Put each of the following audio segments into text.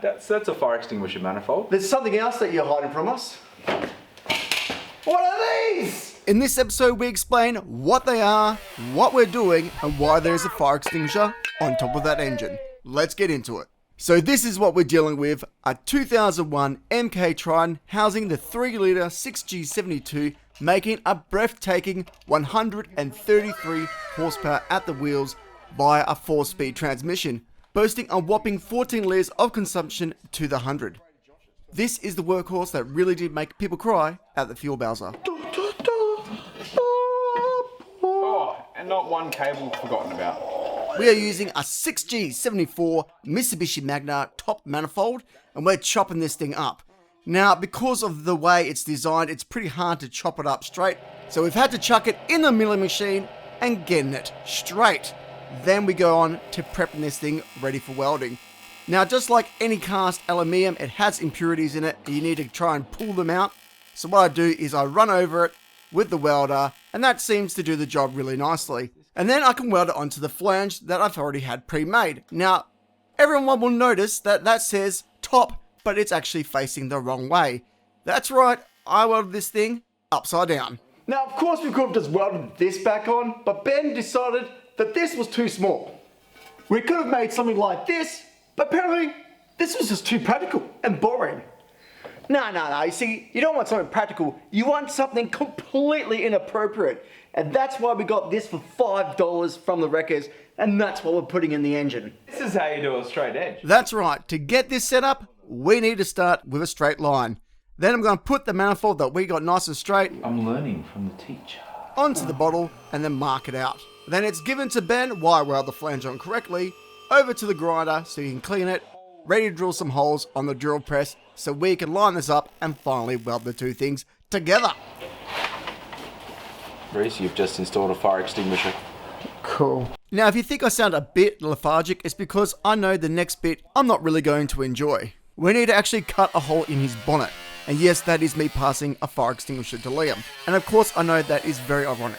that's a fire extinguisher manifold. There's something else that you're hiding from us. What are these? In this episode, we explain what they are, what we're doing, and why there's a fire extinguisher on top of that engine. Let's get into it. So this is what we're dealing with, a 2001 MK Triton housing the 3-litre 6G72, making a breathtaking 133 horsepower at the wheels via a 4-speed transmission, boasting a whopping 14 litres of consumption to the 100. This is the workhorse that really did make people cry at the fuel bowser. Oh, and not one cable forgotten about. We are using a 6G74 Mitsubishi Magna top manifold, and we're chopping this thing up. Now, because of the way it's designed, it's pretty hard to chop it up straight, so we've had to chuck it in the milling machine and getting it straight. Then we go on to prepping this thing ready for welding. Now, just like any cast aluminium, it has impurities in it, and you need to try and pull them out. So what I do is I run over it with the welder, and that seems to do the job really nicely. And then I can weld it onto the flange that I've already had pre-made. Now, everyone will notice that that says top, but it's actually facing the wrong way. That's right, I welded this thing upside down. Now, of course, we could have just welded this back on, but Ben decided that this was too small. We could have made something like this, but apparently this was just too practical and boring. No, you see, you don't want something practical, you want something completely inappropriate. And that's why we got this for $5 from the wreckers, and that's what we're putting in the engine. This is how you do a straight edge. That's right, to get this set up, we need to start with a straight line. Then I'm going to put the manifold that we got nice and straight I'm learning from the teacher. onto the bottle and then mark it out. Then it's given to Ben, while I weld the flange on correctly, over to the grinder so he can clean it, ready to drill some holes on the drill press so we can line this up and finally weld the two things together. Reese, you've just installed a fire extinguisher. Cool. Now, if you think I sound a bit lethargic, it's because I know the next bit I'm not really going to enjoy. We need to actually cut a hole in his bonnet. And yes, that is me passing a fire extinguisher to Liam. And of course, I know that is very ironic.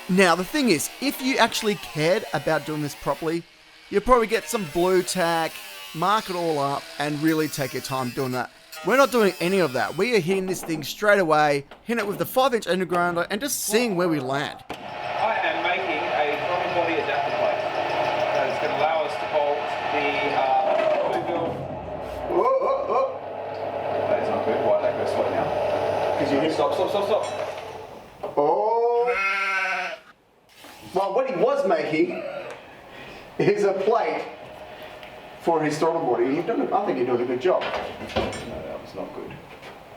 Now, the thing is, if you actually cared about doing this properly, you'll probably get some blue tack, mark it all up, and really take your time doing that. We're not doing any of that. We are hitting this thing straight away, hitting it with the 5-inch ender grinder, and just seeing where we land. I am making a throttle body adapter plate that is going to allow us to hold the Whoa. That is not good. Why did that go slow now? Because you hit Stop. Oh. Well, what he was making is a plate for his throttle body. I think you're doing a good job. No, that was not good.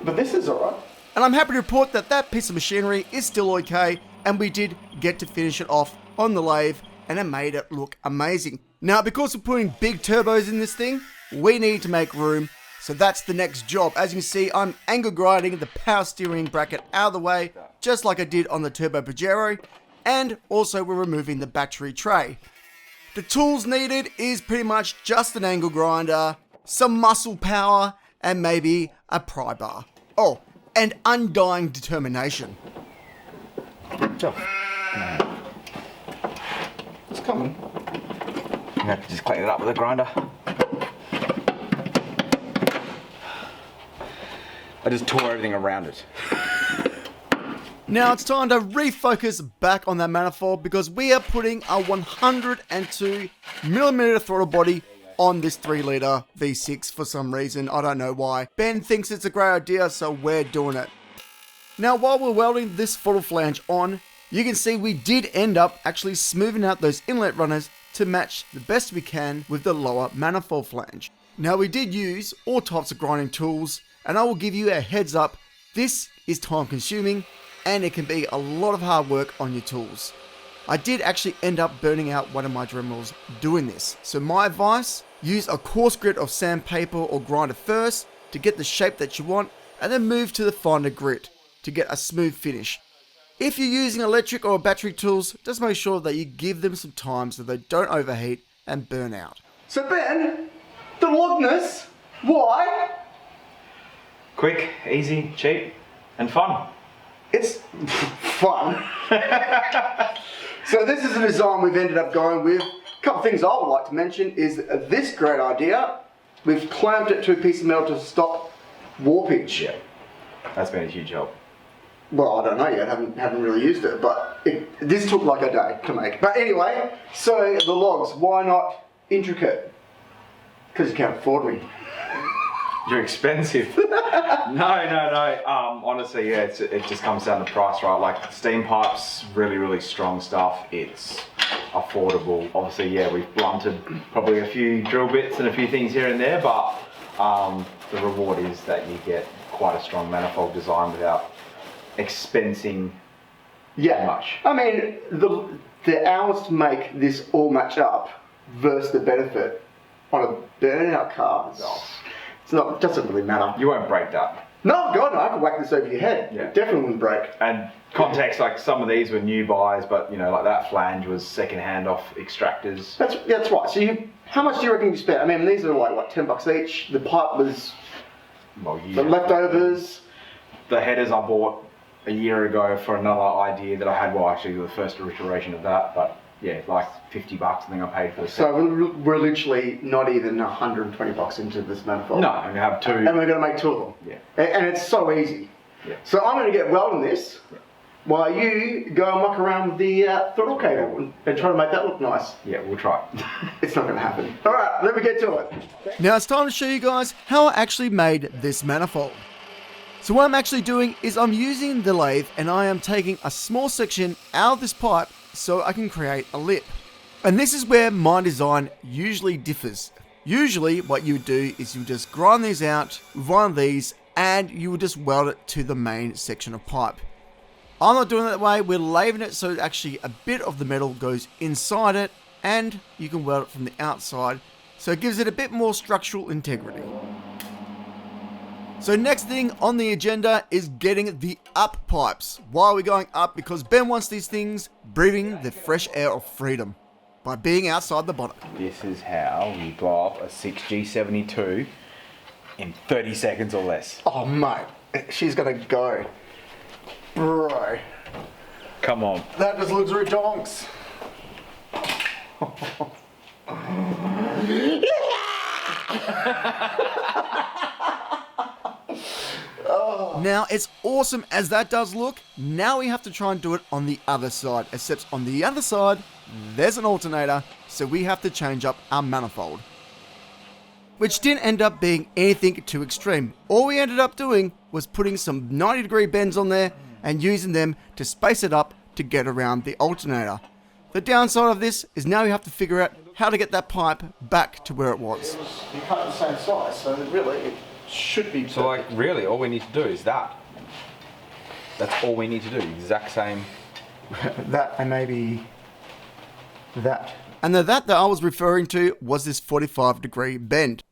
But this is alright. And I'm happy to report that that piece of machinery is still okay, and we did get to finish it off on the lathe, and it made it look amazing. Now, because we're putting big turbos in this thing, we need to make room, so that's the next job. As you can see, I'm angle grinding the power steering bracket out of the way, just like I did on the Turbo Pajero, and also we're removing the battery tray. The tools needed is pretty much just an angle grinder, some muscle power, and maybe a pry bar. Oh, and undying determination. Job. It's coming. You have to just clean it up with a grinder. I just tore everything around it. Now it's time to refocus back on that manifold because we are putting a 102mm throttle body on this 3-litre V6 for some reason. I don't know why. Ben thinks it's a great idea, so we're doing it. Now, while we're welding this throttle flange on, you can see we did end up actually smoothing out those inlet runners to match the best we can with the lower manifold flange. Now, we did use all types of grinding tools, and I will give you a heads up, this is time consuming and it can be a lot of hard work on your tools. I did actually end up burning out one of my Dremels doing this. So my advice, use a coarse grit of sandpaper or grinder first to get the shape that you want, and then move to the finer grit to get a smooth finish. If you're using electric or battery tools, just make sure that you give them some time so they don't overheat and burn out. So Ben, the longness, why? Quick, easy, cheap, and fun. It's fun. So this is the design we've ended up going with. A couple things I would like to mention is this great idea. we've clamped it to a piece of metal to stop warpage. Yeah, that's been a huge help. Well, I don't know yet, haven't really used it, but this took like a day to make. But anyway, so the logs, why not intricate? Because you can't afford me. You're expensive. No. Honestly, yeah, it just comes down to price, right? Like steam pipes, really, really strong stuff. It's affordable. Obviously, yeah, we've blunted probably a few drill bits and a few things here and there, but the reward is that you get quite a strong manifold design without expensing much. I mean, the hours to make this all match up versus the benefit on a burnout car. It doesn't really matter. You won't break that. No, God, no, I could whack this over your head. Yeah. It definitely wouldn't break. And context, like some of these were new buys, but you know, like that flange was second hand off extractors. That's right. So how much do you reckon you spent? I mean, these are like, what, $10 each? The pipe was the leftovers. The headers I bought a year ago for another idea that I had, well actually the first iteration of that, but yeah, like $50 I think I paid for the set. So we're literally not even $120 into this manifold. No, and we have two. And we're going to make two of them. Yeah. And it's so easy. Yeah. So I'm going to get welding this while you go and muck around with the throttle cable and try to make that look nice. Yeah, we'll try. It's not going to happen. All right, let me get to it. Now it's time to show you guys how I actually made this manifold. So what I'm actually doing is I'm using the lathe and I am taking a small section out of this pipe so I can create a lip. And this is where my design usually differs. Usually what you would do is you just grind these out with one of these and you would just weld it to the main section of pipe. I'm not doing it that way, we're laving it so actually a bit of the metal goes inside it and you can weld it from the outside so it gives it a bit more structural integrity. So next thing on the agenda is getting the up pipes. Why are we going up? Because Ben wants these things breathing the fresh air of freedom by being outside the bonnet. This is how you blow up a 6G72 in 30 seconds or less. Oh, mate, she's going to go. Bro. Come on. That just looks redonks. Now, as awesome as that does look, now we have to try and do it on the other side. Except on the other side, there's an alternator, so we have to change up our manifold. Which didn't end up being anything too extreme. All we ended up doing was putting some 90-degree bends on there and using them to space it up to get around the alternator. The downside of this is now we have to figure out how to get that pipe back to where it was. You cut the same size, so really it should be. So like really all we need to do is that. That's all we need to do, exact same. That and maybe that. And that I was referring to was this 45-degree bend.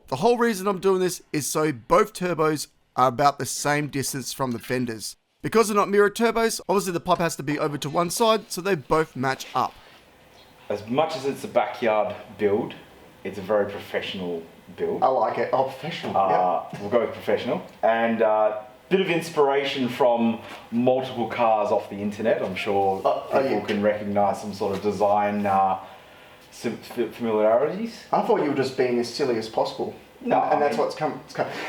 The whole reason I'm doing this is so both turbos are about the same distance from the fenders. Because they're not mirrored turbos, obviously the pipe has to be over to one side, so they both match up. As much as it's a backyard build, it's a very professional build. I like it. Oh, professional. Yeah. We'll go with professional. And bit of inspiration from multiple cars off the internet. I'm sure people can recognise some sort of design familiarities. I thought you were just being as silly as possible. No, and that's what's come.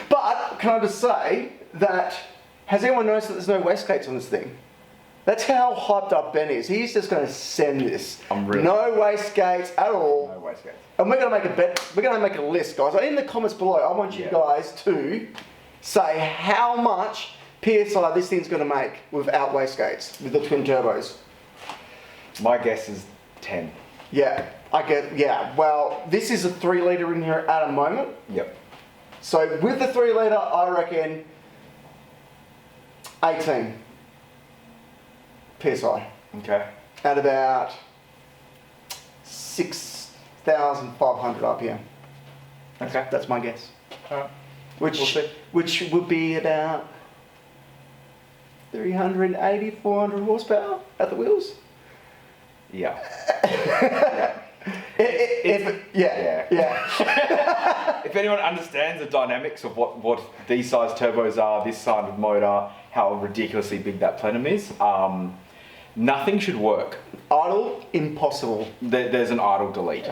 But can I just say that has anyone noticed that there's no wastegates on this thing? That's how hyped up Ben is. He's just going to send this. No wastegates at all. No wastegates. And we're going to make a bet. We're going to make a list, guys. In the comments below, I want you guys to say how much PSI this thing's going to make without wastegates with the twin turbos. My guess is 10. Yeah, well, this is a 3 litre in here at a moment. Yep. So with the 3 litre, I reckon 18 PSI. Okay. At about 6,500 RPM. Okay. That's my guess. Alright. Which would be about 380, 400 horsepower at the wheels. Yeah. Yeah. If anyone understands the dynamics of what these size turbos are, this side of motor, how ridiculously big that plenum is, nothing should work. Idle, impossible. There's an idle delete.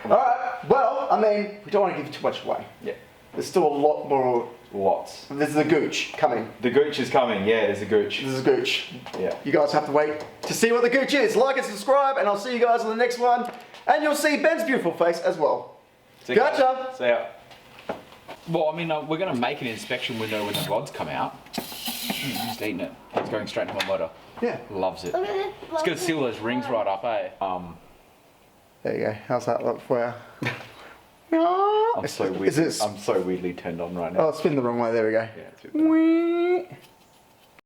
Alright, Well, I mean, we don't want to give too much away. Yeah. There's still a lot more. Lots. There's the gooch coming. The gooch is coming. Yeah, there's a gooch. This is gooch. Yeah. You guys have to wait to see what the gooch is. Like and subscribe, and I'll see you guys on the next one. And you'll see Ben's beautiful face as well. See ya. Gotcha. See ya. Well, I mean, we're going to make an inspection window when the rods come out. Just eating it. It's going straight into my motor. Yeah. Loves it. It's going to seal those rings right up, eh? There you go. How's that look for you? I'm so weird. Is it? I'm so weirdly turned on right now. Oh, spin the wrong way. There we go. Yeah, it's a bit better. Whee!